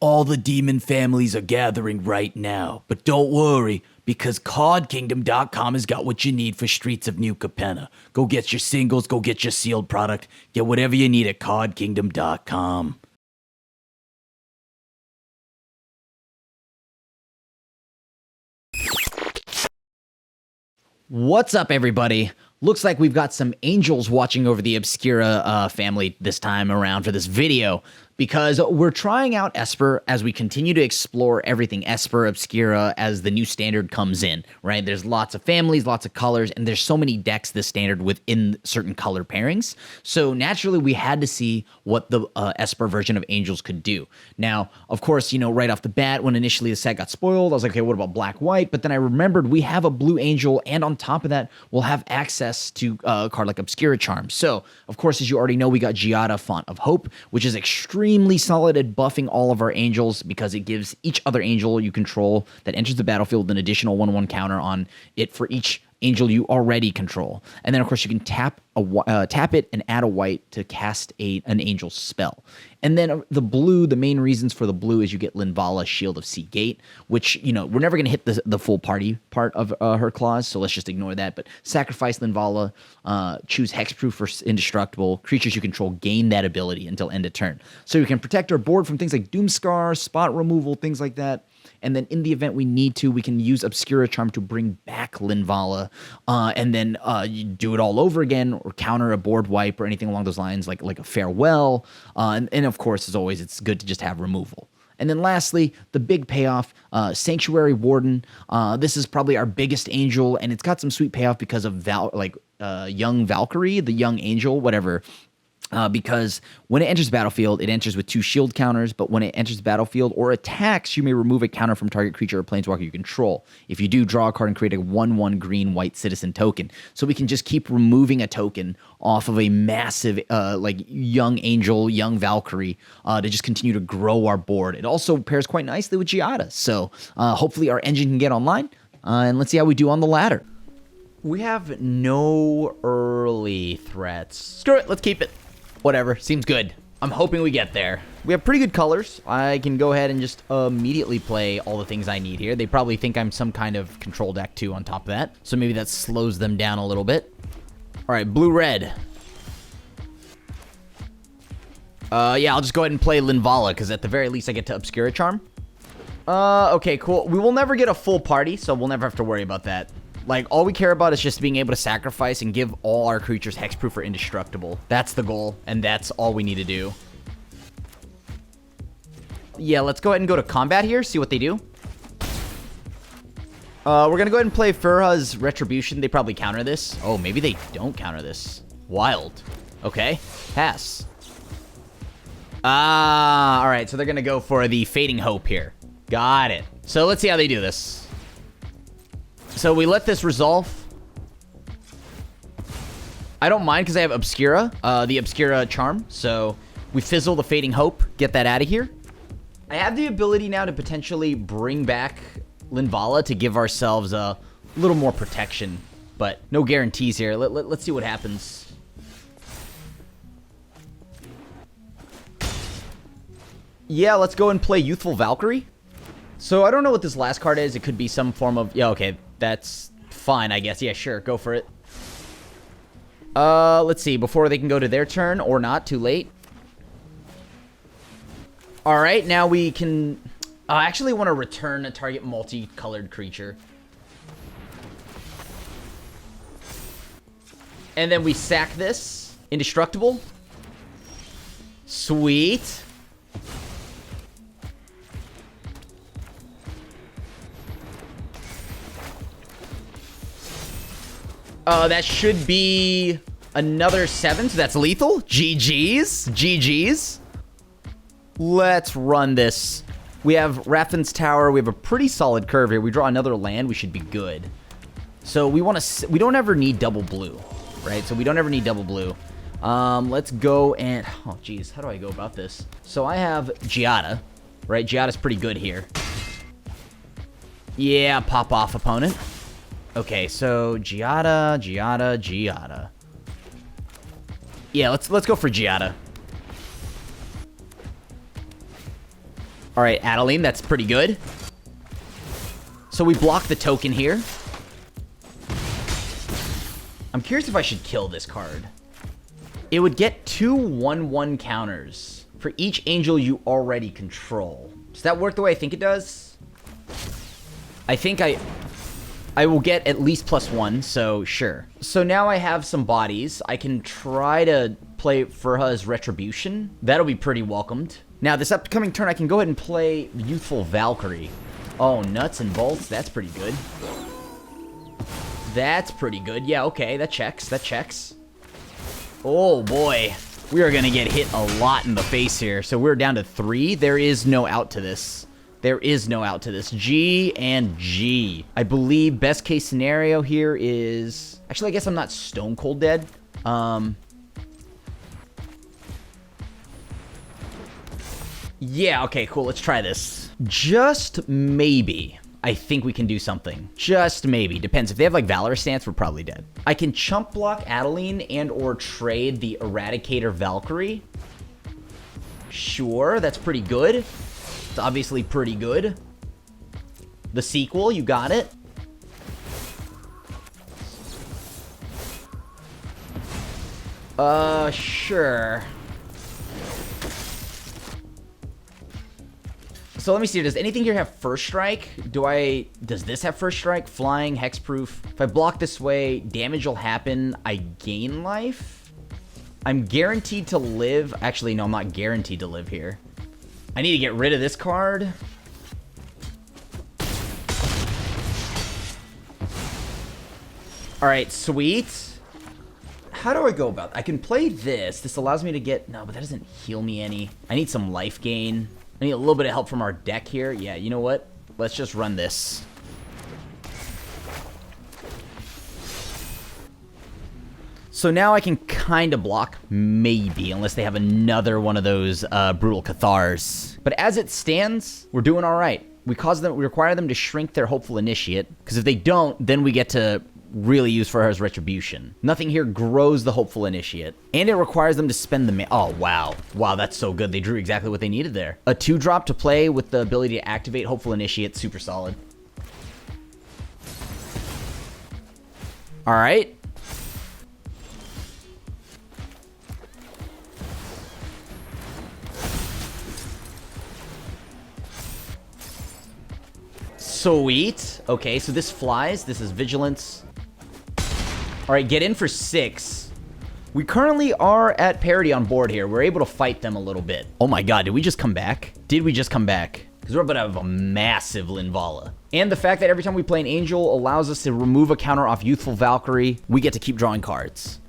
all the demon families are gathering right now. But don't worry, because CardKingdom.com has got what you need for Streets of New Capenna. Go get your singles, go get your sealed product, get whatever you need at CardKingdom.com. What's up, everybody? Looks like we've got some angels watching over the Obscura family this time around for this video, because we're trying out Esper as we continue to explore everything Esper, Obscura, as the new standard comes in, right? There's lots of families, lots of colors, and there's so many decks this standard within certain color pairings. So naturally, we had to see what the Esper version of angels could do. Now, of course, you know, right off the bat, when initially the set got spoiled, I was like, okay, what about black-white? But then I remembered we have a blue angel, and on top of that, we'll have access to a card like Obscura Charm. So, of course, as you already know, we got Giada, Font of Hope, which is extremely solid at buffing all of our angels because it gives each other angel you control that enters the battlefield an additional 1/1 counter on it for each angel you already control. And then, of course, you can tap it and add a white to cast an angel spell. And then the blue, the main reasons for the blue is you get Linvala, Shield of Sea Gate, which, you know, we're never going to hit the full party part of her clause, so let's just ignore that. But sacrifice Linvala, choose Hexproof for Indestructible. Creatures you control gain that ability until end of turn. So you can protect our board from things like Doomscar, spot removal, things like that. And then in the event we need to, we can use Obscura Charm to bring back Linvala, and then you do it all over again, or counter a board wipe or anything along those lines, like a Farewell. And of course, as always, it's good to just have removal. And then lastly, the big payoff, Sanctuary Warden. This is probably our biggest angel, and it's got some sweet payoff because of Young Valkyrie, the young angel, whatever. Because when it enters the battlefield, it enters with 2 shield counters, but when it enters the battlefield or attacks, you may remove a counter from target creature or planeswalker you control. If you do, draw a card and create a 1/1 green-white citizen token. So we can just keep removing a token off of a massive, young angel, young Valkyrie, to just continue to grow our board. It also pairs quite nicely with Giada. So hopefully our engine can get online, and let's see how we do on the ladder. We have no early threats. Screw it, let's keep it. Whatever, seems good. I'm hoping we get there. We have pretty good colors. I can go ahead and just immediately play all the things I need here. They probably think I'm some kind of control deck too on top of that. So maybe that slows them down a little bit. All right, blue-red. Yeah, I'll just go ahead and play Linvala, because at the very least I get to Obscura Charm. Okay, cool. We will never get a full party, so we'll never have to worry about that. Like, all we care about is just being able to sacrifice and give all our creatures hexproof or indestructible. That's the goal, and that's all we need to do. Yeah, let's go ahead and go to combat here, see what they do. We're going to go ahead and play Furha's Retribution. They probably counter this. Oh, maybe they don't counter this. Wild. Okay, pass. All right, so they're going to go for the Fading Hope here. Got it. So let's see how they do this. So we let this resolve. I don't mind because I have Obscura, the Obscura Charm. So we fizzle the Fading Hope, get that out of here. I have the ability now to potentially bring back Linvala to give ourselves a little more protection, but no guarantees here. Let's see what happens. Yeah, let's go and play Youthful Valkyrie. So I don't know what this last card is. It could be some form of... Yeah, okay. That's fine, I guess. Yeah, sure. Go for it. Let's see. Before they can go to their turn or not. Too late. All right. Now we can... I actually want to return a target multicolored creature. And then we sack this. Indestructible. Sweet. That should be another 7, so that's lethal. GG's. GG's. Let's run this. We have Raffin's Tower. We have a pretty solid curve here. We draw another land. We should be good. So we want to... We don't ever need double blue, right? So we don't ever need double blue. Let's go and... Oh, geez. How do I go about this? So I have Giada, right? Giada's pretty good here. Yeah, pop off, opponent. Okay, so Giada. Yeah, let's go for Giada. All right, Adeline, that's pretty good. So we block the token here. I'm curious if I should kill this card. It would get 2 1/1 counters for each angel you already control. Does that work the way I think it does? I think I will get at least +1, so sure. So now I have some bodies. I can try to play Furha's Retribution. That'll be pretty welcomed. Now, this upcoming turn, I can go ahead and play Youthful Valkyrie. Oh, nuts and bolts. That's pretty good. That's pretty good. Yeah, okay. That checks. That checks. Oh, boy. We are going to get hit a lot in the face here. So we're down to 3. There is no out to this. There is no out to this. G and G. I believe best case scenario here is... Actually, I guess I'm not stone cold dead. Yeah, okay, cool. Let's try this. Just maybe. I think we can do something. Just maybe. Depends. If they have, like, Valor Stance, we're probably dead. I can chump block Adeline and or trade the Eradicator Valkyrie. Sure, that's pretty good. It's obviously pretty good. The sequel, you got it. Sure. So let me see, does anything here have first strike? Does this have first strike? Flying, hexproof. If I block this way, damage will happen. I gain life. I'm guaranteed to live. Actually, no, I'm not guaranteed to live here. I need to get rid of this card. All right, sweet. How do I go about that? I can play this. This allows me to get... No, but that doesn't heal me any. I need some life gain. I need a little bit of help from our deck here. Yeah, you know what? Let's just run this. So now I can kind of block, maybe, unless they have another one of those Brutal Cathars. But as it stands, we're doing all right. We require them to shrink their Hopeful Initiate, because if they don't, then we get to really use Furha's Retribution. Nothing here grows the Hopeful Initiate. And it requires them to spend the oh, wow. Wow, that's so good. They drew exactly what they needed there. A 2-drop to play with the ability to activate Hopeful Initiate, super solid. All right. Sweet. Okay, so this flies. This is Vigilance. All right, get in for 6. We currently are at parity on board here. We're able to fight them a little bit. Oh my god, did we just come back? Did we just come back? Because we're about to have a massive Linvala. And the fact that every time we play an Angel allows us to remove a counter off Youthful Valkyrie, we get to keep drawing cards.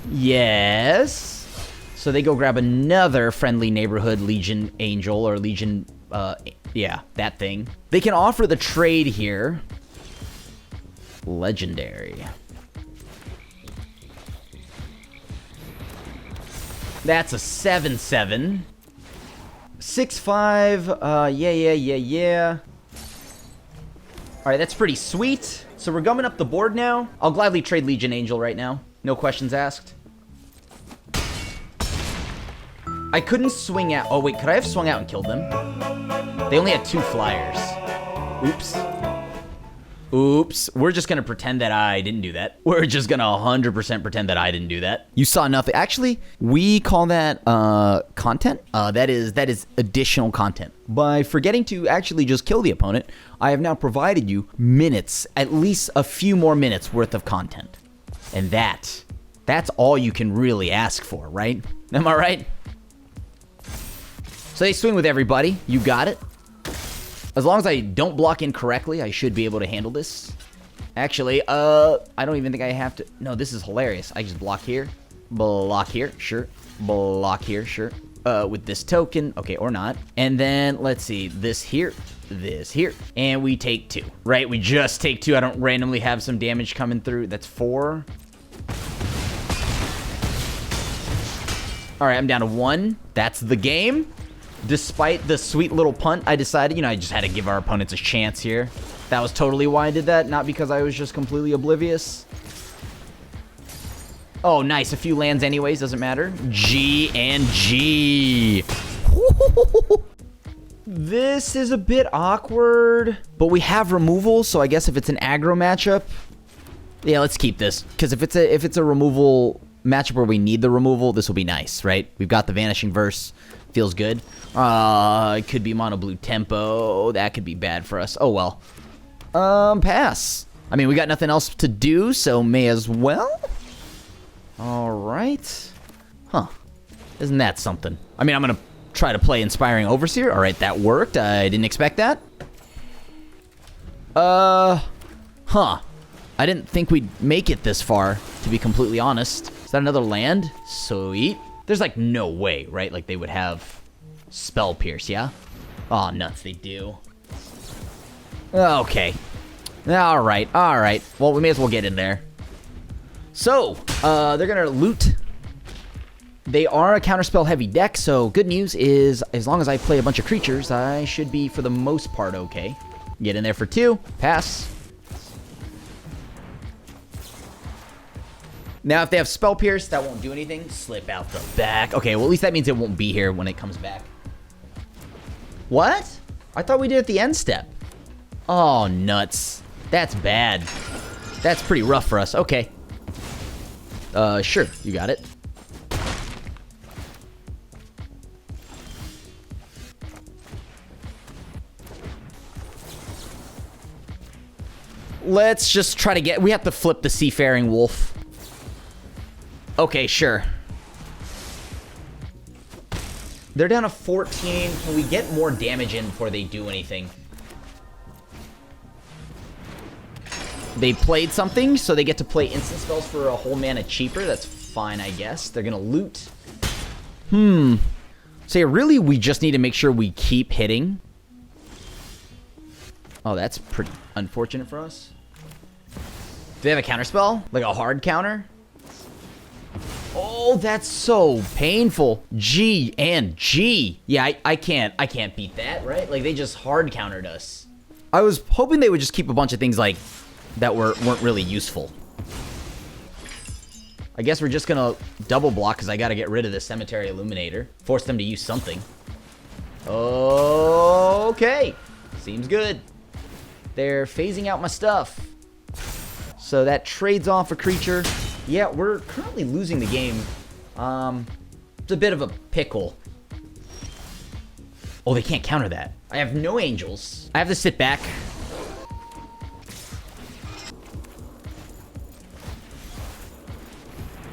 Yes. So they go grab another Friendly Neighborhood Legion Angel or Legion... yeah, that thing. They can offer the trade here. Legendary. That's a 7/7. 6/5. Yeah. Alright, that's pretty sweet. So we're gumming up the board now. I'll gladly trade Legion Angel right now. No questions asked. I couldn't swing out. Oh, wait, could I have swung out and killed them? They only had 2 flyers. Oops. Oops. We're just going to pretend that I didn't do that. We're just going to 100% pretend that I didn't do that. You saw nothing. Actually, we call that content. That is additional content. By forgetting to actually just kill the opponent, I have now provided you minutes, at least a few more minutes worth of content. And that's all you can really ask for, right? Am I right? So they swing with everybody. You got it. As long as I don't block incorrectly, I should be able to handle this. Actually, I don't even think I have to... No, this is hilarious. I just block here. Block here. Sure. Block here. Sure. With this token. Okay, or not. And then, let's see. This here. This here. And we take 2. Right? We just take 2. I don't randomly have some damage coming through. That's 4. Alright, I'm down to 1. That's the game. Despite the sweet little punt, I decided, I just had to give our opponents a chance here. That was totally why I did that, not because I was just completely oblivious. Oh, nice. A few lands anyways, doesn't matter. G and G. This is a bit awkward, but we have removal, so I guess if it's an aggro matchup, yeah, let's keep this. Because if it's a removal matchup where we need the removal, this will be nice, right? We've got the Vanishing Verse. Feels good. It could be mono blue tempo. That could be bad for us. Oh, well. Pass. I mean, we got nothing else to do, so may as well. All right. Huh. Isn't that something? I mean, I'm going to try to play Inspiring Overseer. All right, that worked. I didn't expect that. Huh. I didn't think we'd make it this far, to be completely honest. Is that another land? Sweet. There's, like, no way, right? Like, they would have Spell Pierce, yeah? Oh, nuts, they do. Okay. All right. Well, we may as well get in there. So, they're going to loot. They are a counterspell heavy deck, so good news is as long as I play a bunch of creatures, I should be, for the most part, okay. Get in there for 2. Pass. Now, if they have Spell Pierce, that won't do anything. Slip out the back. Okay, well, at least that means it won't be here when it comes back. What? I thought we did it at the end step. Oh, nuts. That's bad. That's pretty rough for us. Okay. Sure. You got it. Let's just try to get... We have to flip the Seafaring Wolf. Okay, sure. They're down to 14. Can we get more damage in before they do anything? They played something, so they get to play instant spells for a whole mana cheaper. That's fine, I guess. They're gonna loot. So yeah, really, we just need to make sure we keep hitting. Oh, that's pretty unfortunate for us. Do they have a counterspell? Like a hard counter? Oh, that's so painful. G and G. Yeah, I can't beat that, right? Like, they just hard countered us. I was hoping they would just keep a bunch of things, like, that weren't really useful. I guess we're just gonna double block because I gotta get rid of the Cemetery Illuminator. Force them to use something. Okay. Seems good. They're phasing out my stuff. So that trades off a creature. Yeah, we're currently losing the game. It's a bit of a pickle. Oh, they can't counter that. I have no angels. I have to sit back.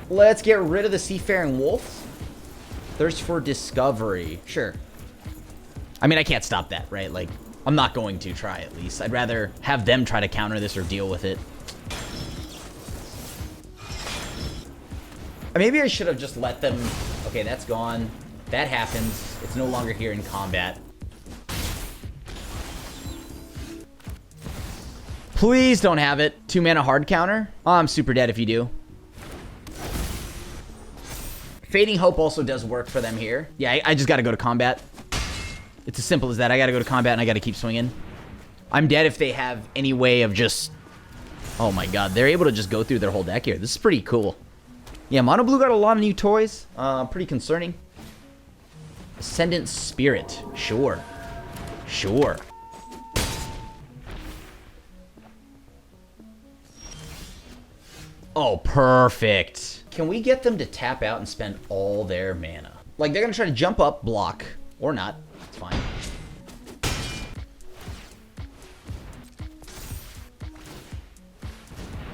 Let's get rid of the Seafaring Wolf. Thirst for Discovery. Sure. I mean, I can't stop that, right? Like, I'm not going to try, at least. I'd rather have them try to counter this or deal with it. Maybe I should have just let them... Okay, that's gone. That happens. It's no longer here in combat. Please don't have it. 2 mana hard counter. Oh, I'm super dead if you do. Fading Hope also does work for them here. Yeah, I just gotta go to combat. It's as simple as that. I gotta go to combat and I gotta keep swinging. I'm dead if they have any way of just... Oh my god, they're able to just go through their whole deck here. This is pretty cool. Yeah, Mono Blue got a lot of new toys. Pretty concerning. Ascendant Spirit. Sure. Sure. Oh, perfect. Can we get them to tap out and spend all their mana? Like, they're gonna try to jump up, block. Or not. It's fine.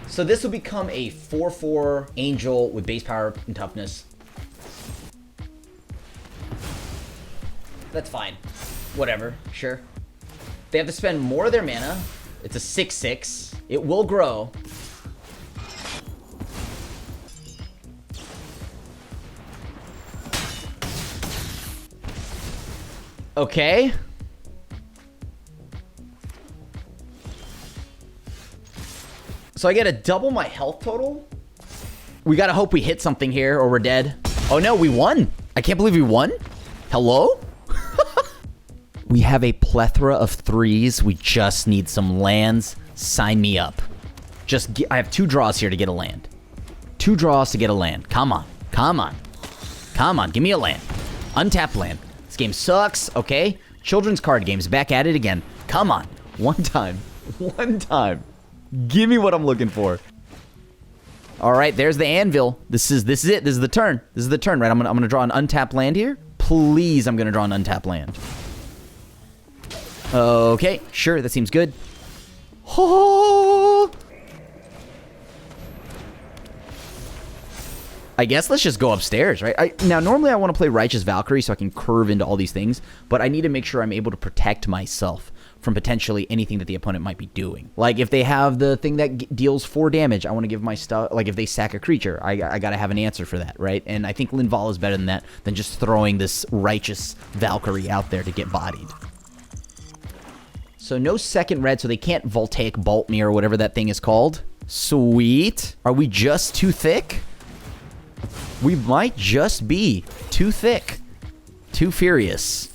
So this will become a 4/4 Angel with base power and toughness. That's fine. Whatever. Sure. They have to spend more of their mana. It's a 6/6. It will grow. Okay. So I get to double my health total? We gotta hope we hit something here or we're dead. Oh no, we won. I can't believe we won. Hello? We have a plethora of 3s. We just need some lands. Sign me up. I have 2 draws here to get a land. 2 draws to get a land. Come on. Come on. Come on. Give me a land. Untapped land. This game sucks. Okay. Children's card games, back at it again. Come on. One time. One time. Give me what I'm looking for. All right, there's the anvil. This is it. This is the turn. This is the turn, right? I'm gonna draw an untapped land here. Please, I'm gonna draw an untapped land. Okay, sure, that seems good. Oh! I guess let's just go upstairs, right? Now, normally I want to play Righteous Valkyrie so I can curve into all these things, but I need to make sure I'm able to protect myself from potentially anything that the opponent might be doing. Like, if they have the thing that deals 4 damage, I want to give my stuff... Like, if they sack a creature, I gotta have an answer for that, right? And I think Linval is better than that, than just throwing this Righteous Valkyrie out there to get bodied. So no second red, so they can't Voltaic Bolt me or whatever that thing is called. Sweet. Are we just too thick? We might just be too thick. Too furious.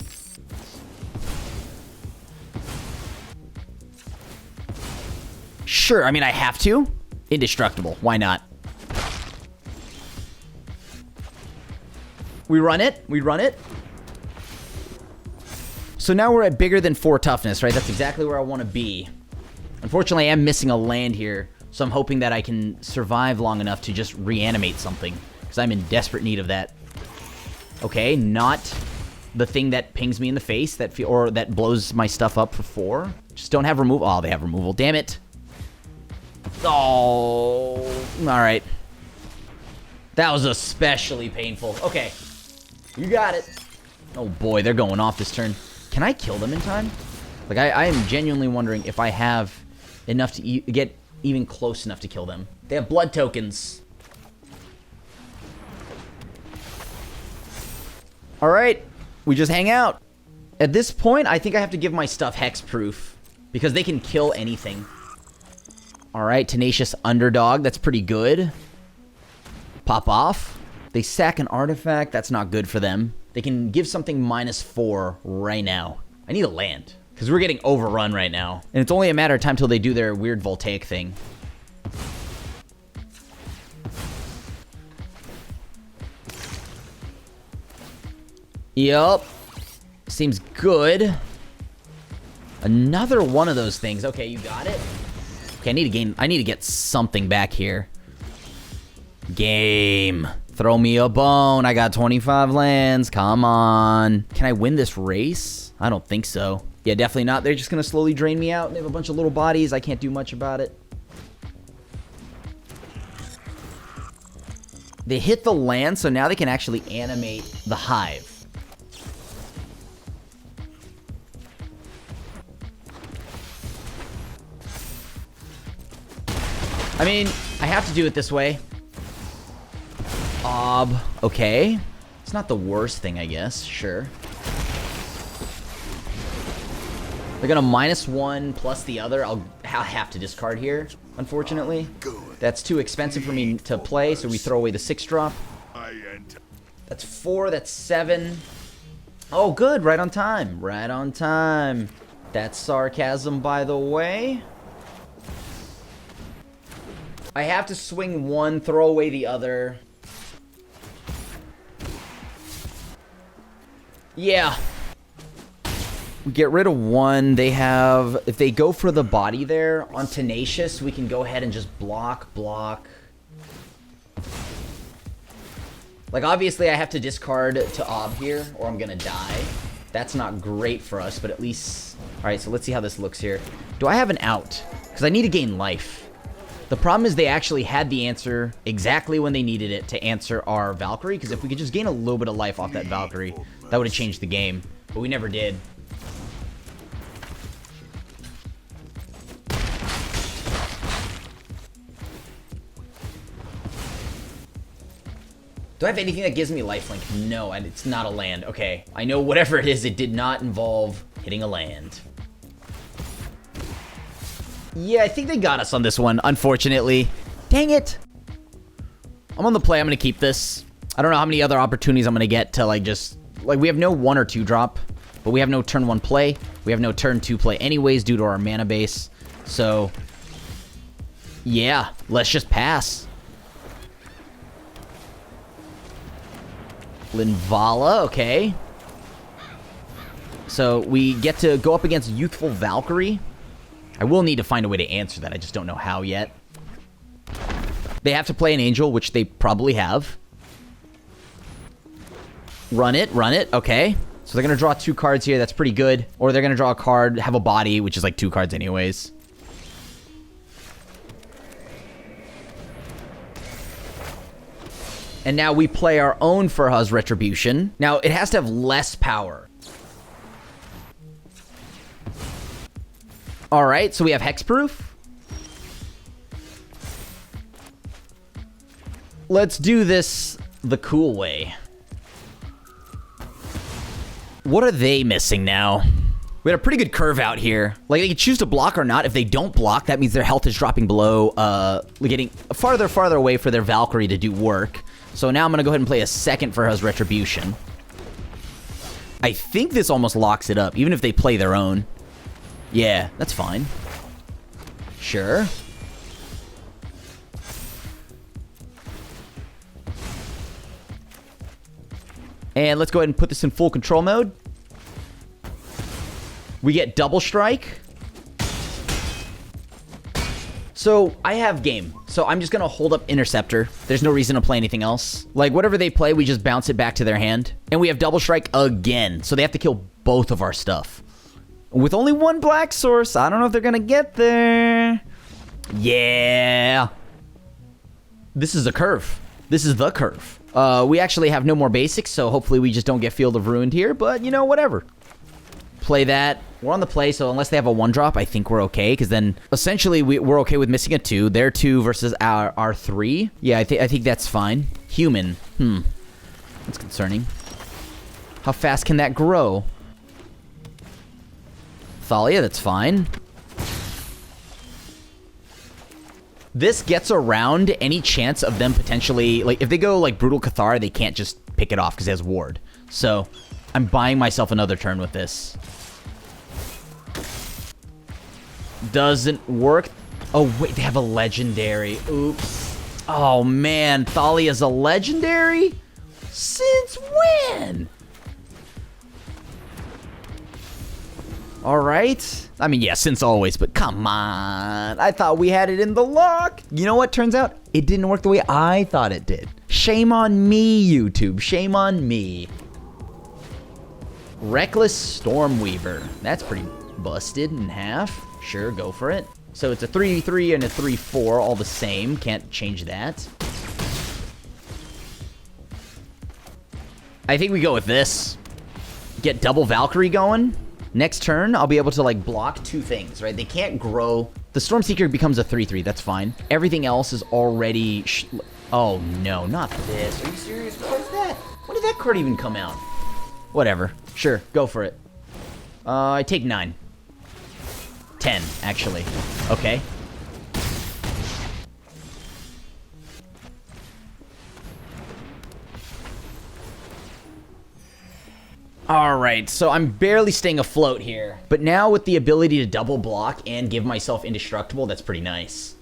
Sure, I mean, I have to. Indestructible. Why not? We run it. We run it. So now we're at bigger than 4 toughness, right? That's exactly where I want to be. Unfortunately, I am missing a land here, so I'm hoping that I can survive long enough to just reanimate something, because I'm in desperate need of that. Okay, not the thing that pings me in the face, or that blows my stuff up for 4. Just don't have removal. Oh, they have removal. Damn it. Oh, all right. That was especially painful. Okay, you got it. Oh boy, they're going off this turn. Can I kill them in time? Like, I am genuinely wondering if I have enough to get even close enough to kill them. They have blood tokens. All right, we just hang out. At this point, I think I have to give my stuff hexproof because they can kill anything. All right, Tenacious Underdog. That's pretty good. Pop off. They sack an artifact. That's not good for them. They can give something -4 right now. I need a land because we're getting overrun right now. And it's only a matter of time till they do their weird Voltaic thing. Yup. Seems good. Another one of those things. Okay, you got it. Okay, I need to get something back here. Game. Throw me a bone. I got 25 lands. Come on. Can I win this race? I don't think so. Yeah, definitely not. They're just going to slowly drain me out. They have a bunch of little bodies. I can't do much about it. They hit the land, so now they can actually animate the hive. I mean, I have to do it this way. Okay. It's not the worst thing, I guess. Sure. They're gonna -1 plus the other. I'll have to discard here, unfortunately. That's too expensive for me to play, so we throw away the 6-drop. That's 4, that's 7. Oh, good. Right on time. Right on time. That's sarcasm, by the way. I have to swing 1, throw away the other. Yeah. We get rid of 1. They have... If they go for the body there on Tenacious, we can go ahead and just block. Like, obviously, I have to discard to Ob here, or I'm gonna die. That's not great for us, but at least... Alright, so let's see how this looks here. Do I have an out? Because I need to gain life. The problem is they actually had the answer exactly when they needed it to answer our Valkyrie, because if we could just gain a little bit of life off that Valkyrie, that would have changed the game. But we never did. Do I have anything that gives me lifelink? No, and it's not a land. Okay, I know whatever it is, it did not involve hitting a land. Yeah, I think they got us on this one, unfortunately. Dang it. I'm on the play. I'm going to keep this. I don't know how many other opportunities I'm going to get to, like, just... Like, we have no 1 or 2 drop, but we have no turn 1 play. We have no turn 2 play anyways due to our mana base. So, yeah, let's just pass. Linvala, okay. So we get to go up against Youthful Valkyrie. I will need to find a way to answer that. I just don't know how yet. They have to play an Angel, which they probably have. Run it. Okay. So they're going to draw 2 cards here. That's pretty good. Or they're going to draw a card, have a body, which is like 2 cards anyways. And now we play our own Furha's Retribution. Now, it has to have less power. All right, so we have Hexproof. Let's do this the cool way. What are they missing now? We had a pretty good curve out here. Like, they can choose to block or not. If they don't block, that means their health is dropping below, getting farther away for their Valkyrie to do work. So now I'm going to go ahead and play a second for Furha's Retribution. I think this almost locks it up, even if they play their own. Yeah, that's fine. Sure. And let's go ahead and put this in full control mode. We get Double Strike. So I have game. So I'm just going to hold up Interceptor. There's no reason to play anything else. Like, whatever they play, we just bounce it back to their hand. And we have Double Strike again. So they have to kill both of our stuff. With only 1 black source, I don't know if they're going to get there. Yeah. This is a curve. This is the curve. We actually have no more basics, so hopefully we just don't get Field of Ruined here. But, you know, whatever. Play that. We're on the play, so unless they have a 1-drop, I think we're okay. Because then, essentially, we're okay with missing a 2. Their 2 versus our 3. Yeah, I think that's fine. Human. That's concerning. How fast can that grow? Thalia, that's fine. This gets around any chance of them potentially... Like, if they go, like, Brutal Cathar, they can't just pick it off because it has Ward. So, I'm buying myself another turn with this. Doesn't work. Oh, wait, they have a legendary. Oops. Oh, man. Thalia's a legendary? Since when? All right. I mean, yeah, since always, but come on. I thought we had it in the lock. You know what? Turns out it didn't work the way I thought it did. Shame on me, YouTube. Shame on me. Reckless Stormweaver. That's pretty busted in half. Sure, go for it. So it's a 3-3 and a 3-4, all the same. Can't change that. I think we go with this. Get double Valkyrie going. Next turn, I'll be able to, like, block 2 things, right? They can't grow. The Stormseeker becomes a 3-3. That's fine. Everything else is already... Oh, no, not this. Are you serious? What is that? When did that card even come out? Whatever. Sure, go for it. I take 9. 10, actually. Okay. Alright, so I'm barely staying afloat here. But now with the ability to double block and give myself indestructible, that's pretty nice.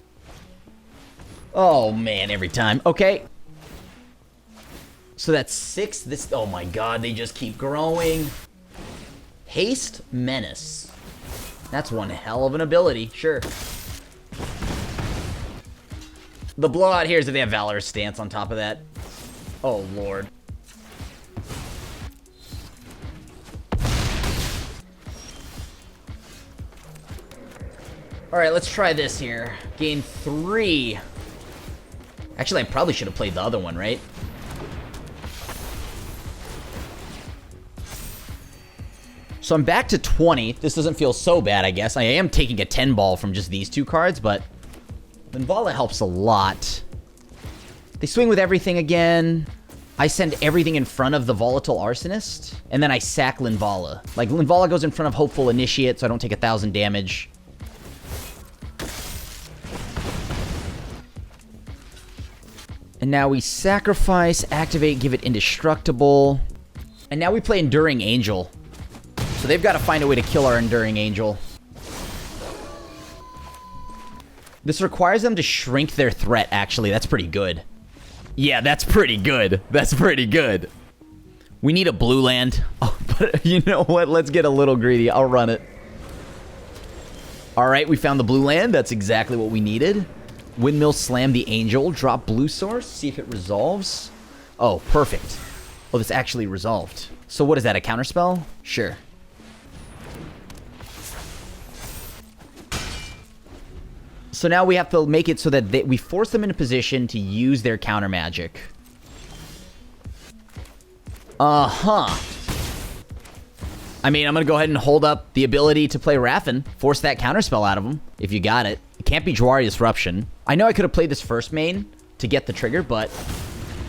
Oh man, every time. Okay. So that's 6. This, oh my god, they just keep growing. Haste Menace. That's one hell of an ability, sure. The blowout here is if they have Valorous Stance on top of that. Oh lord. Alright, let's try this here. Gain 3. Actually, I probably should have played the other one, right? So I'm back to 20. This doesn't feel so bad, I guess. I am taking a 10 ball from just these 2 cards, but Linvala helps a lot. They swing with everything again. I send everything in front of the Volatile Arsonist, and then I sack Linvala. Like, Linvala goes in front of Hopeful Initiate, so I don't take 1,000 damage. And now we sacrifice, activate, give it indestructible. And now we play Enduring Angel. So they've got to find a way to kill our Enduring Angel. This requires them to shrink their threat, actually. That's pretty good. Yeah, that's pretty good. That's pretty good. We need a blue land. Oh, But you know what? Let's get a little greedy. I'll run it. All right, we found the blue land. That's exactly what we needed. Windmill slam the angel. Drop blue source. See if it resolves. Oh, perfect. Oh, this actually resolved. So what is that, a counterspell? Sure. So now we have to make it so that we force them in a position to use their counter magic. Uh-huh. I mean, I'm going to go ahead and hold up the ability to play Raffin. Force that counterspell out of them, if you got it. It can't be Jwari Disruption. I know I could have played this first main to get the trigger, but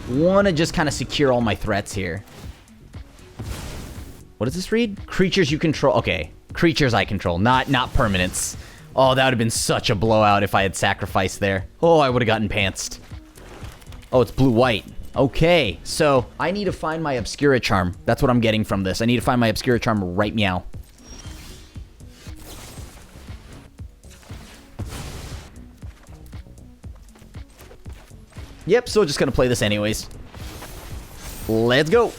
want to just kind of secure all my threats here. What does this read? Creatures you control. Okay, creatures I control, not permanents. Oh, that would have been such a blowout if I had sacrificed there. Oh, I would have gotten pantsed. Oh, it's blue-white. Okay, so I need to find my Obscura Charm. That's what I'm getting from this. I need to find my Obscura Charm right meow. Yep, so just gonna play this anyways. Let's go.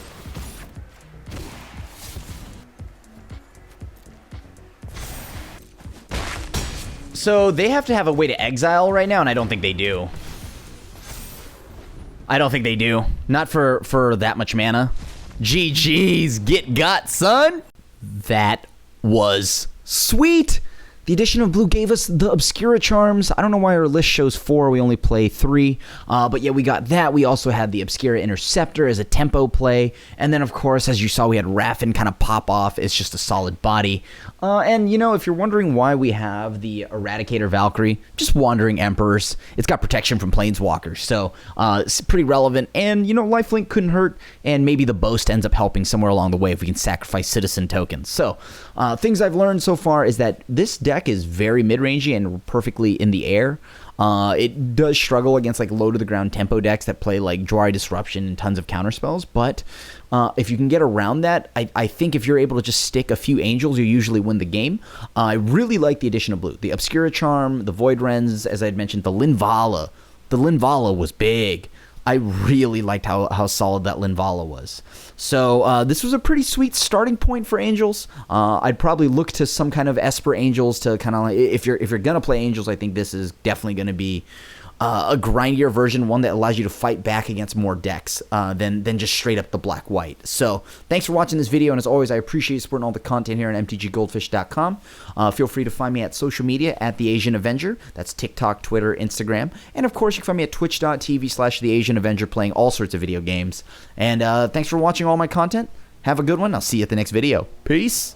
So they have to have a way to exile right now, and I don't think they do. I don't think they do. Not for that much mana. GG's, get got, son. That was sweet. The addition of blue gave us the Obscura Charms. I don't know why our list shows 4. We only play 3. But yeah, we got that. We also had the Obscura Interceptor as a tempo play. And then, of course, as you saw, we had Raffin kind of pop off. It's just a solid body. And, you know, if you're wondering why we have the Eradicator Valkyrie, just Wandering Emperors. It's got protection from Planeswalkers. So it's pretty relevant. And, you know, Lifelink couldn't hurt. And maybe the Boast ends up helping somewhere along the way if we can sacrifice Citizen tokens. So things I've learned so far is that this deck is very mid-rangey and perfectly in the air. It does struggle against like low-to-the-ground tempo decks that play like Jwari Disruption and tons of counterspells, but if you can get around that, I think if you're able to just stick a few angels, you usually win the game. I really like the addition of blue. The Obscura Charm, the Void Rends, as I had mentioned, the Linvala. The Linvala was big. I really liked how solid that Linvala was. So this was a pretty sweet starting point for Angels. I'd probably look to some kind of Esper Angels to kind of like, if you're gonna play Angels, I think this is definitely gonna be a grindier version, one that allows you to fight back against more decks than just straight up the black-white. So thanks for watching this video, and as always, I appreciate you supporting all the content here on MTGGoldfish.com. Feel free to find me at social media at The Asian Avenger. That's TikTok, Twitter, Instagram. And of course, you can find me at twitch.tv/The Asian Avenger playing all sorts of video games. And thanks for watching all my content. Have a good one. I'll see you at the next video. Peace.